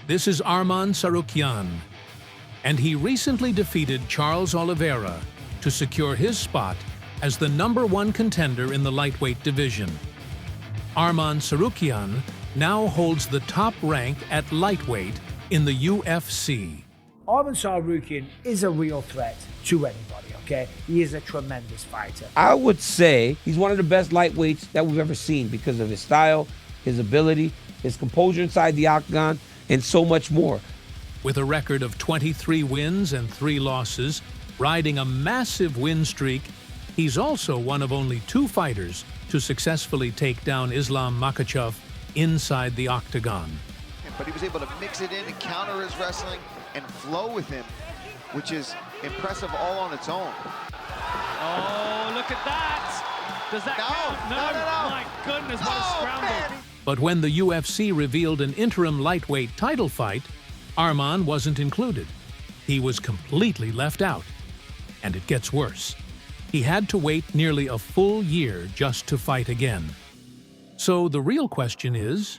This is Arman Tsarukyan, and he recently defeated Charles Oliveira to secure his spot as the #1 contender in the lightweight division. Arman Tsarukyan now holds the top rank at lightweight in the UFC. Arman Tsarukyan is a real threat to anybody, okay? He is a tremendous fighter. I would say he's one of the best lightweights that we've ever seen because of his style, his ability, his composure inside the octagon, and so much more. With a record of 23 wins and 3 losses, riding a massive win streak, he's also one of only 2 fighters to successfully take down Islam Makhachev inside the octagon. But he was able to mix it in and counter his wrestling and flow with him, which is impressive all on its own. Oh, look at that! Does that count? No. My goodness, what a scramble. Man. But when the UFC revealed an interim lightweight title fight, Arman wasn't included. He was completely left out. And it gets worse. He had to wait nearly a full year just to fight again. So the real question is,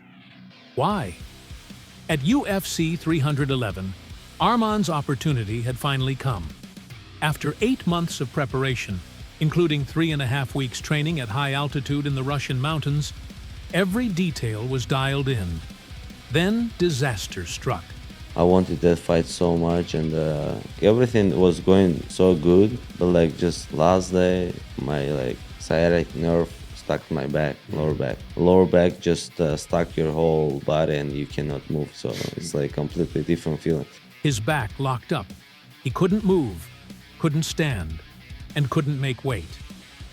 why? At UFC 311, Arman's opportunity had finally come. After 8 months of preparation, including 3.5 weeks training at high altitude in the Russian mountains, every detail was dialed in. Then disaster struck. I wanted that fight so much, and everything was going so good, but just last day, my sciatic nerve stuck in my back, lower back just stuck your whole body and you cannot move, so it's completely different feeling. His back locked up. He couldn't move, couldn't stand, and couldn't make weight.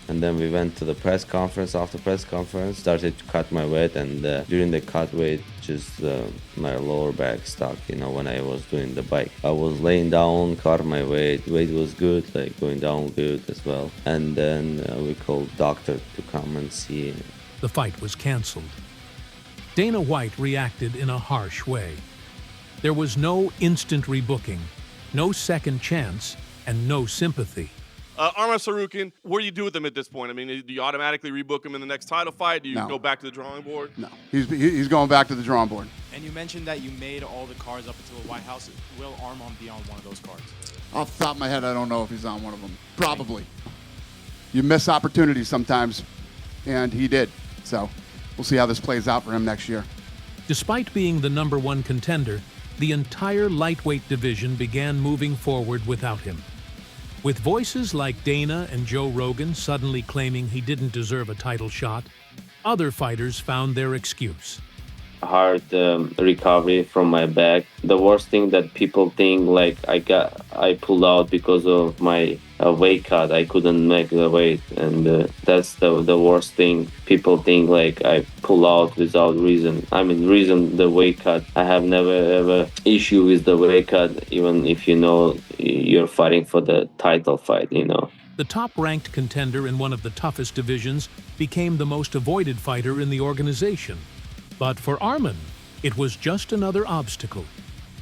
And then we went to the press conference. After press conference, started to cut my weight, and during the cut weight, just my lower back stuck, when I was doing the bike. I was laying down, cut my weight was good, going down good as well. And then we called doctor to come and see. The fight was canceled. Dana White reacted in a harsh way. There was no instant rebooking, no second chance, and no sympathy. Arman Tsarukyan, what do you do with him at this point? I mean, do you automatically rebook him in the next title fight? Do you go back to the drawing board? No, he's going back to the drawing board. And you mentioned that you made all the cards up until the White House. Will Arman be on one of those cards? Off the top of my head, I don't know if he's on one of them. Probably. You miss opportunities sometimes, and he did. So we'll see how this plays out for him next year. Despite being the #1 contender, the entire lightweight division began moving forward without him. With voices like Dana and Joe Rogan suddenly claiming he didn't deserve a title shot, other fighters found their excuse. Hard recovery from my back. The worst thing that people think I pulled out because of my weight cut. I couldn't make the weight, and that's the worst thing. People think I pull out without reason. Reason the weight cut. I have never ever issue with the weight cut, even if you're fighting for the title fight. The top-ranked contender in one of the toughest divisions became the most avoided fighter in the organization. But for Arman, it was just another obstacle.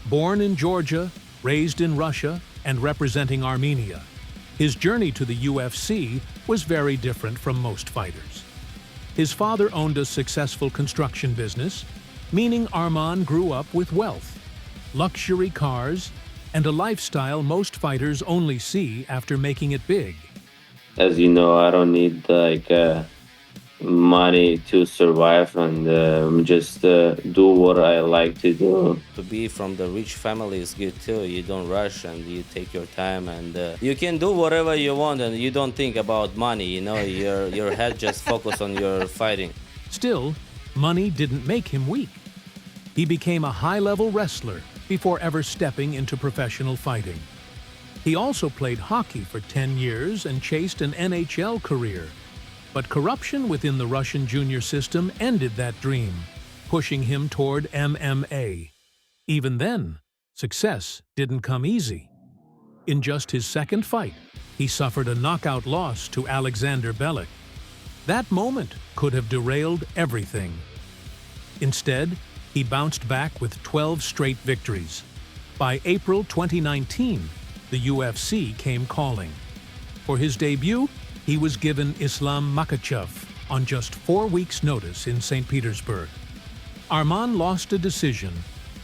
Born in Georgia, raised in Russia, and representing Armenia, his journey to the UFC was very different from most fighters. His father owned a successful construction business, meaning Arman grew up with wealth, luxury cars, and a lifestyle most fighters only see after making it big. As you know, I don't need money to survive, and just do what I like to do. To be from the rich family is good too. You don't rush and you take your time, and you can do whatever you want, and you don't think about money. Your head just focus on your fighting. Still, money didn't make him weak. He became a high-level wrestler before ever stepping into professional fighting. He also played hockey for 10 years and chased an NHL career. But corruption within the Russian junior system ended that dream, pushing him toward MMA. Even then, success didn't come easy. In just his second fight, he suffered a knockout loss to Alexander Bellick. That moment could have derailed everything. Instead, he bounced back with 12 straight victories. By April 2019, the UFC came calling. For his debut, he was given Islam Makhachev on just 4 weeks' notice in St. Petersburg. Arman lost a decision,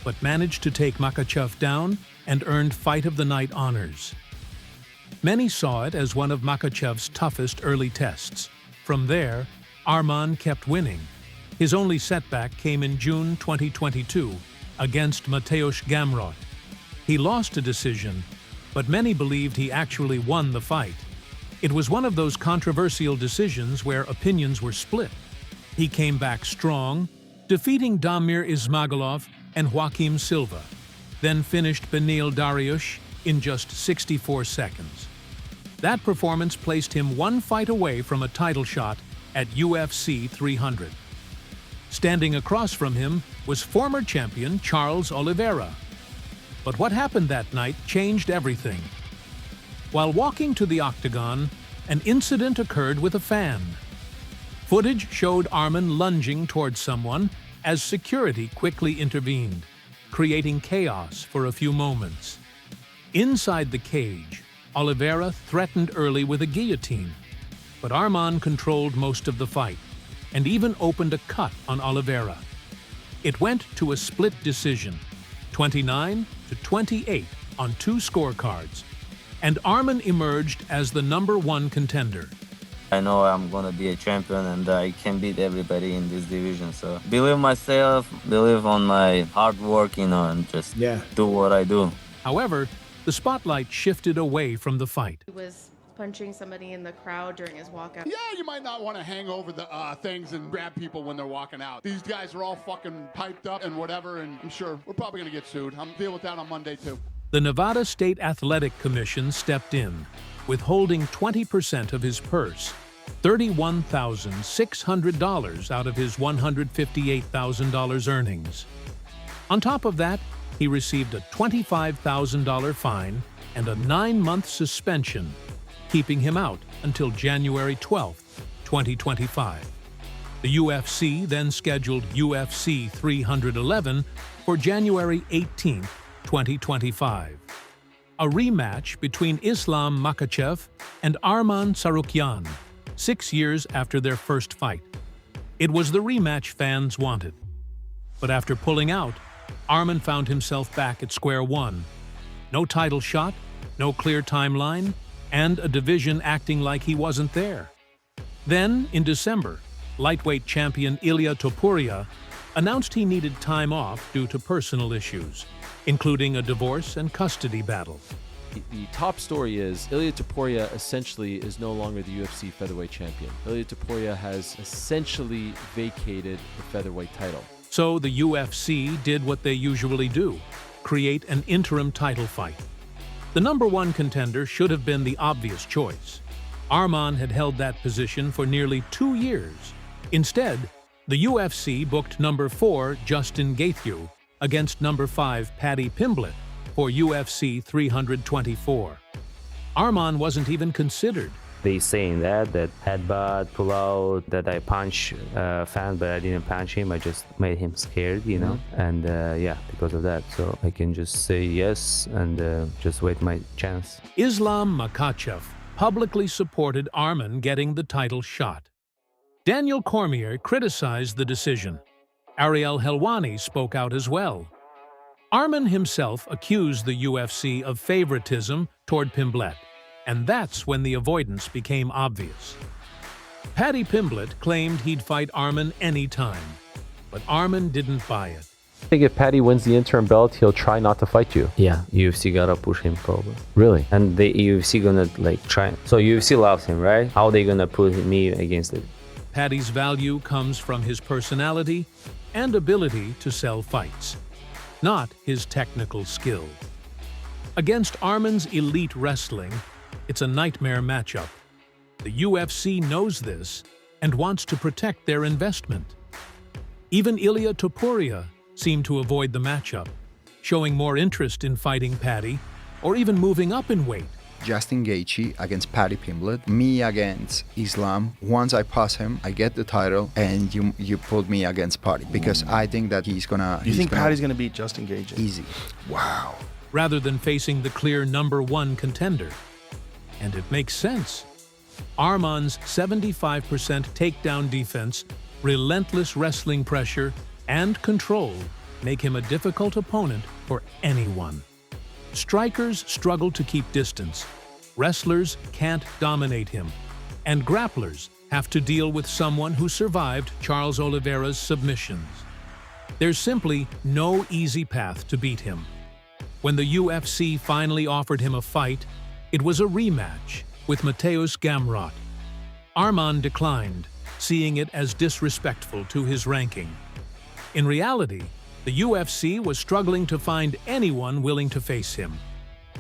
but managed to take Makhachev down and earned Fight of the Night honors. Many saw it as one of Makhachev's toughest early tests. From there, Arman kept winning. His only setback came in June 2022 against Mateusz Gamrot. He lost a decision, but many believed he actually won the fight. It was one of those controversial decisions where opinions were split. He came back strong, defeating Damir Ismagulov and Joaquim Silva, then finished Beneil Dariush in just 64 seconds. That performance placed him one fight away from a title shot at UFC 300. Standing across from him was former champion Charles Oliveira. But what happened that night changed everything. While walking to the octagon, an incident occurred with a fan. Footage showed Arman lunging towards someone as security quickly intervened, creating chaos for a few moments. Inside the cage, Oliveira threatened early with a guillotine, but Arman controlled most of the fight and even opened a cut on Oliveira. It went to a split decision, 29-28 on 2 scorecards, and Arman emerged as the #1 contender. I know I'm gonna be a champion and I can beat everybody in this division. So believe myself, believe on my hard work, and just do what I do. However, the spotlight shifted away from the fight. He was punching somebody in the crowd during his walkout. Yeah, you might not want to hang over the things and grab people when they're walking out. These guys are all fucking piped up and whatever, and I'm sure we're probably going to get sued. I'm dealing with that on Monday, too. The Nevada State Athletic Commission stepped in, withholding 20% of his purse, $31,600 out of his $158,000 earnings. On top of that, he received a $25,000 fine and a 9-month suspension, keeping him out until January 12, 2025. The UFC then scheduled UFC 311 for January 18, 2025. A rematch between Islam Makhachev and Arman Tsarukyan, 6 years after their first fight. It was the rematch fans wanted. But after pulling out, Arman found himself back at square one. No title shot, no clear timeline, and a division acting like he wasn't there. Then, in December, lightweight champion Ilia Topuria announced he needed time off due to personal issues, including a divorce and custody battle. The top story is Ilia Topuria essentially is no longer the UFC featherweight champion. Ilia Topuria has essentially vacated the featherweight title. So the UFC did what they usually do, create an interim title fight. The #1 contender should have been the obvious choice. Arman had held that position for nearly 2 years. Instead, the UFC booked #4 Justin Gaethje against #5 Paddy Pimblett for UFC 324. Arman wasn't even considered. They saying that headbutt, pull out, that I punch fan, but I didn't punch him. I just made him scared, and because of that. So I can just say yes and just wait my chance. Islam Makhachev publicly supported Arman getting the title shot. Daniel Cormier criticized the decision. Ariel Helwani spoke out as well. Arman himself accused the UFC of favoritism toward Pimblett, and that's when the avoidance became obvious. Paddy Pimblett claimed he'd fight Arman anytime, but Arman didn't buy it. I think if Paddy wins the interim belt, he'll try not to fight you. Yeah, UFC gotta push him probably. Really? And the UFC gonna try. So UFC loves him, right? How they gonna put me against it? Paddy's value comes from his personality and ability to sell fights, not his technical skill. Against Arman's elite wrestling, it's a nightmare matchup. The UFC knows this and wants to protect their investment. Even Ilia Topuria seemed to avoid the matchup, showing more interest in fighting Paddy or even moving up in weight. Justin Gaethje against Paddy Pimblett, me against Islam. Once I pass him, I get the title, and you put me against Paddy because I think that he's gonna. You think Paddy's gonna beat Justin Gaethje? Easy. Wow. Rather than facing the clear #1 contender. And it makes sense. Arman's 75% takedown defense, relentless wrestling pressure, and control make him a difficult opponent for anyone. Strikers struggle to keep distance, wrestlers can't dominate him, and grapplers have to deal with someone who survived Charles Oliveira's submissions. There's simply no easy path to beat him. When the UFC finally offered him a fight, it was a rematch with Mateusz Gamrot. Arman declined, seeing it as disrespectful to his ranking. In reality, the UFC was struggling to find anyone willing to face him.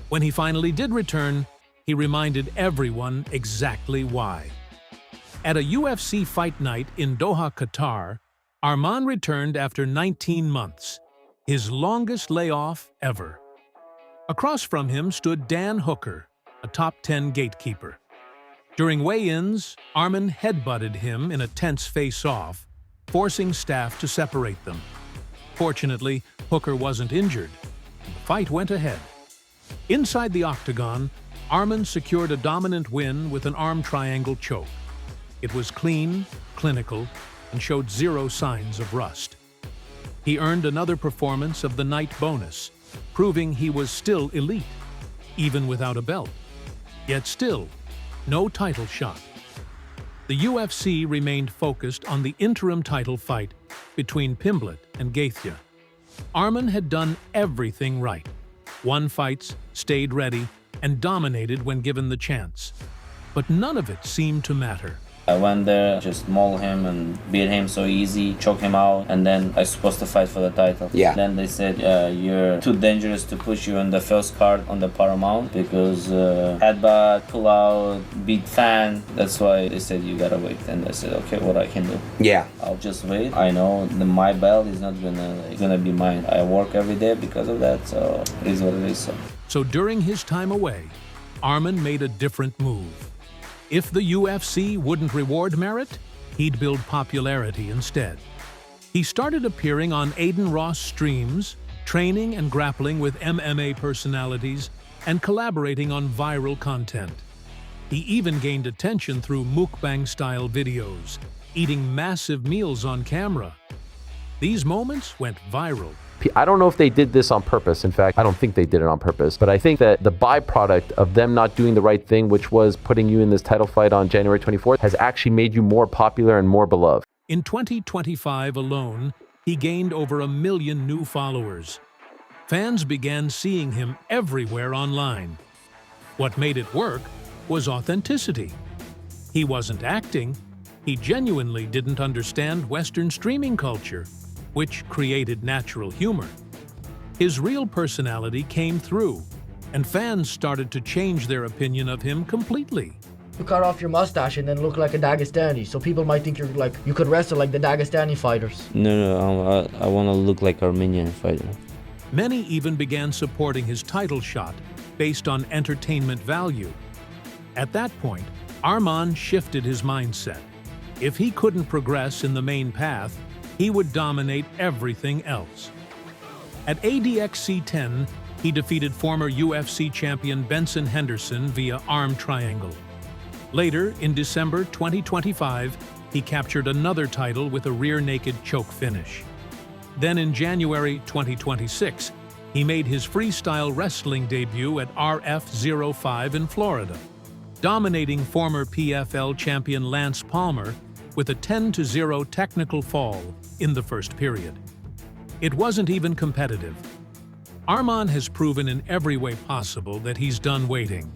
When he finally did return, he reminded everyone exactly why. At a UFC fight night in Doha, Qatar, Arman returned after 19 months, his longest layoff ever. Across from him stood Dan Hooker, a top 10 gatekeeper. During weigh-ins, Arman headbutted him in a tense face-off, forcing staff to separate them. Fortunately, Hooker wasn't injured, and the fight went ahead. Inside the octagon, Arman secured a dominant win with an arm triangle choke. It was clean, clinical, and showed zero signs of rust. He earned another performance of the night bonus, proving he was still elite, even without a belt. Yet still, no title shot. The UFC remained focused on the interim title fight between Pimblett and Gaethje. Arman had done everything right. Won fights, stayed ready, and dominated when given the chance. But none of it seemed to matter. I went there, just maul him and beat him so easy, choke him out, and then I was supposed to fight for the title. Yeah. Then they said, you're too dangerous to push you in the first card on the Paramount because headbutt, pull out, beat fan. That's why they said you gotta wait. And I said, okay, what I can do? Yeah. I'll just wait. I know my belt is not gonna be mine. I work every day because of that, so it is what it is. So during his time away, Arman made a different move. If the UFC wouldn't reward merit, he'd build popularity instead. He started appearing on Aiden Ross streams, training and grappling with MMA personalities, and collaborating on viral content. He even gained attention through mukbang-style videos, eating massive meals on camera. These moments went viral. I don't know if they did this on purpose. In fact, I don't think they did it on purpose. But I think that the byproduct of them not doing the right thing, which was putting you in this title fight on January 24th, has actually made you more popular and more beloved. In 2025 alone, he gained over 1 million new followers. Fans began seeing him everywhere online. What made it work was authenticity. He wasn't acting. He genuinely didn't understand Western streaming culture, which created natural humor. His real personality came through, and fans started to change their opinion of him completely. You cut off your mustache and then look like a Dagestani, so people might think you could wrestle like the Dagestani fighters. No, I want to look like Armenian fighter. Many even began supporting his title shot based on entertainment value. At that point, Arman shifted his mindset. If he couldn't progress in the main path, he would dominate everything else. At ADXC 10, he defeated former UFC champion Benson Henderson via arm triangle. Later, in December 2025, he captured another title with a rear naked choke finish. Then in January 2026, he made his freestyle wrestling debut at RF05 in Florida, dominating former PFL champion Lance Palmer with a 10-0 technical fall in the first period. It wasn't even competitive. Arman has proven in every way possible that he's done waiting.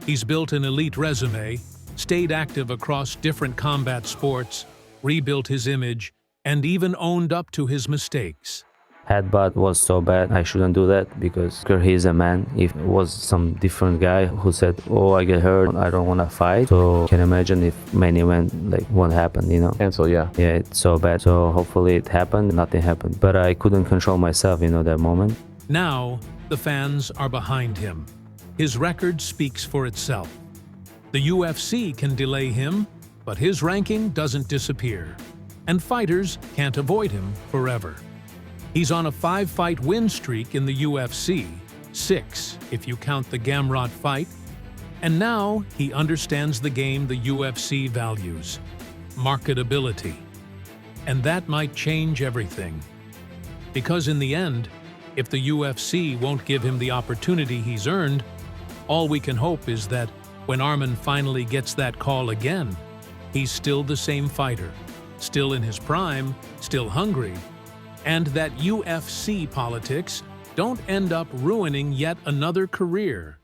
He's built an elite resume, stayed active across different combat sports, rebuilt his image, and even owned up to his mistakes. Headbutt was so bad, I shouldn't do that because he's a man. If it was some different guy who said, oh, I get hurt, I don't want to fight. So can you imagine if main event, like what happened, you know? Cancel, yeah. Yeah, it's so bad. So hopefully it happened, nothing happened. But I couldn't control myself, you know, that moment. Now, the fans are behind him. His record speaks for itself. The UFC can delay him, but his ranking doesn't disappear. And fighters can't avoid him forever. He's on a 5-fight win streak in the UFC, 6 if you count the Gamrot fight, and now he understands the game the UFC values, marketability. And that might change everything. Because in the end, if the UFC won't give him the opportunity he's earned, all we can hope is that when Arman finally gets that call again, he's still the same fighter, still in his prime, still hungry, and that UFC politics don't end up ruining yet another career